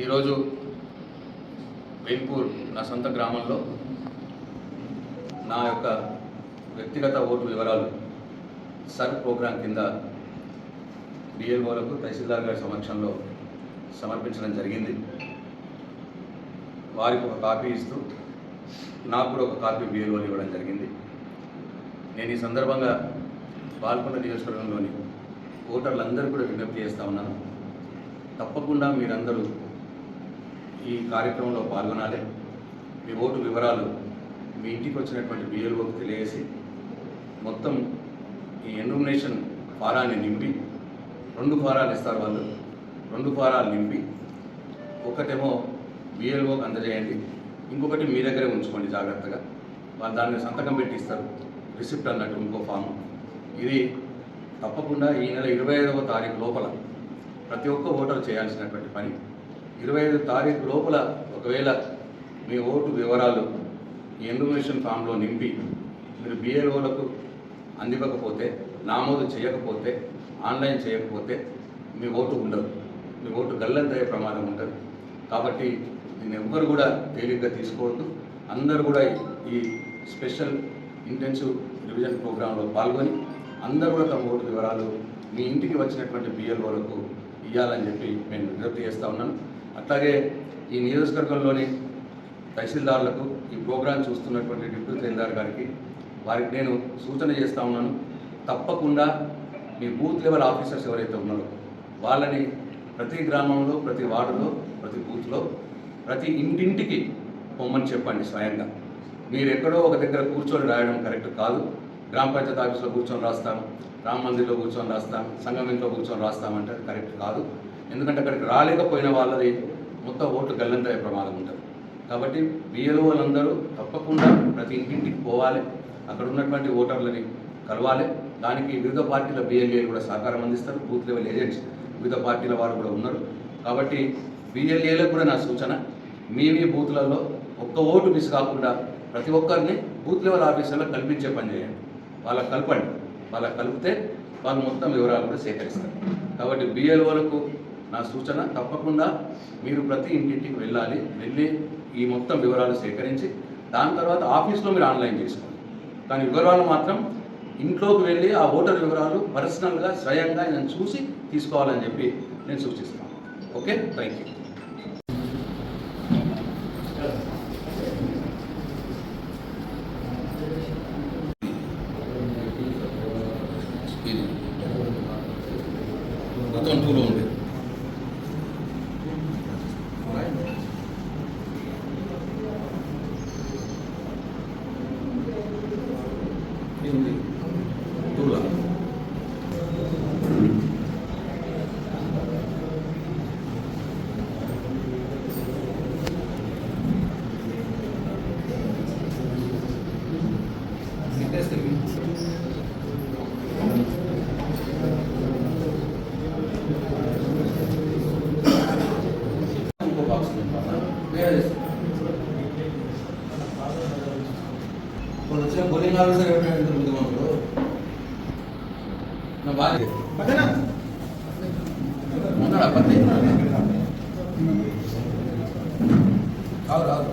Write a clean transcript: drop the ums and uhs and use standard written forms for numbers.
ఈరోజు వేల్పూర్ నా సొంత గ్రామంలో నా యొక్క వ్యక్తిగత ఓటు వివరాలు సర్ ప్రోగ్రాం కింద బిఎల్ఓలకు తహసీల్దార్ గారి సమక్షంలో సమర్పించడం జరిగింది. వారికి ఒక కాపీ ఇస్తూ నాకు కూడా ఒక కాపీ బిఎల్ఓలు ఇవ్వడం జరిగింది. నేను ఈ సందర్భంగా పాల్గొన్న నియోజకవర్గంలోని ఓటర్లందరూ కూడా విజ్ఞప్తి చేస్తూ ఉన్నాను. తప్పకుండా మీరందరూ ఈ కార్యక్రమంలో పాల్గొనాలి. మీ ఓటు వివరాలు మీ ఇంటికి వచ్చినటువంటి బిఎల్ఓకి తెలియజేసి మొత్తం ఈ ఎన్యూమినేషన్ ఫారాన్ని నింపి 2 ఫారాలు ఇస్తారు వాళ్ళు. 2 ఫారాలు నింపి ఒకటేమో బిఎల్ఓకి అందజేయండి, ఇంకొకటి మీ దగ్గరే ఉంచుకోండి జాగ్రత్తగా. వాళ్ళు దాన్ని సంతకం పెట్టి ఇస్తారు, రిసిప్ట్ అన్నట్టు ఇంకో ఫాము. ఇది తప్పకుండా ఈ నెల 25వ తారీఖు లోపల ప్రతి ఒక్క ఓటరు చేయాల్సినటువంటి పని. 25 తారీఖు లోపల ఒకవేళ మీ ఓటు వివరాలు ఈ ఎన్యూమినేషన్ ఫామ్లో నింపి మీరు బిఎల్ఓలకు అందివ్వకపోతే, నమోదు చేయకపోతే, ఆన్లైన్ చేయకపోతే మీ ఓటు ఉండదు, మీ ఓటు గల్లంతయ్యే ప్రమాదం ఉంటుంది. కాబట్టి దీన్ని ఎవ్వరు కూడా తేలిగ్గా తీసుకోవద్దు. అందరూ కూడా ఈ స్పెషల్ ఇంటెన్సివ్ రివిజన్ ప్రోగ్రాంలో పాల్గొని అందరూ కూడా తమ ఓటు వివరాలు మీ ఇంటికి వచ్చినటువంటి బిఎల్ఓలకు ఇవ్వాలని చెప్పి నేను విజ్ఞప్తి చేస్తూ ఉన్నాను. అట్లాగే ఈ నియోజకవర్గంలోని తహసీల్దార్లకు ఈ ప్రోగ్రాం చూస్తున్నటువంటి డిప్యూటీ తహసీల్దార్ గారికి వారికి నేను సూచన చేస్తూ ఉన్నాను. తప్పకుండా మీ బూత్ లెవెల్ ఆఫీసర్స్ ఎవరైతే ఉన్నారో వాళ్ళని ప్రతి గ్రామంలో, ప్రతి వార్డులో, ప్రతి బూత్లో, ప్రతి ఇంటింటికి పొమ్మని చెప్పండి స్వయంగా. మీరు ఎక్కడో ఒక దగ్గర కూర్చొని రాయడం కరెక్ట్ కాదు. గ్రామ పంచాయతీ ఆఫీస్లో కూర్చొని రాస్తాం, రామ మందిర్లో కూర్చొని రాస్తాం, సంఘం ఇంట్లో కూర్చొని రాస్తామంటే అది కరెక్ట్ కాదు. ఎందుకంటే అక్కడికి రాలేకపోయిన వాళ్ళది మొత్తం ఓట్లు గల్లంతయ్యే ప్రమాదం ఉంటుంది. కాబట్టి బిఎల్ఓలందరూ తప్పకుండా ప్రతి ఇంటింటికి పోవాలి, అక్కడ ఉన్నటువంటి ఓటర్లని కలవాలి. దానికి వివిధ పార్టీల బిఎల్ఏలు కూడా సహకారం అందిస్తారు, బూత్ లెవెల్ ఏజెంట్స్ వివిధ పార్టీల వారు కూడా ఉన్నారు. కాబట్టి బిఎల్ఏలకు కూడా నా సూచన, మీ బూత్లలో ఒక్క ఓటు మిస్ కాకుండా ప్రతి ఒక్కరిని బూత్ లెవెల్ ఆఫీసర్లో కల్పించే పని చేయండి. వాళ్ళకి కలపండి, వాళ్ళకి కలిపితే వాళ్ళు మొత్తం వివరాలు కూడా సేకరిస్తారు. కాబట్టి బిఎల్ఓలకు నా సూచన, తప్పకుండా మీరు ప్రతి ఇంటింటికి వెళ్ళి ఈ మొత్తం వివరాలు సేకరించి దాని తర్వాత ఆఫీస్లో మీరు ఆన్లైన్ చేసుకోండి. కానీ వివరాలు మాత్రం ఇంట్లోకి వెళ్ళి ఆ ఓటర్ వివరాలు పర్సనల్గా స్వయంగా నేను చూసి తీసుకోవాలని చెప్పి నేను సూచిస్తాను. Okay, thank you. మొత్తం 2లో ఉంది. టూలా ఇంకో బాక్స్ ఇప్పుడు వచ్చిన పోలింగ్ ఆఫీసర్ ఎవరైనా మనకు నా భార్య ఉన్నాడా పత్తి రాదు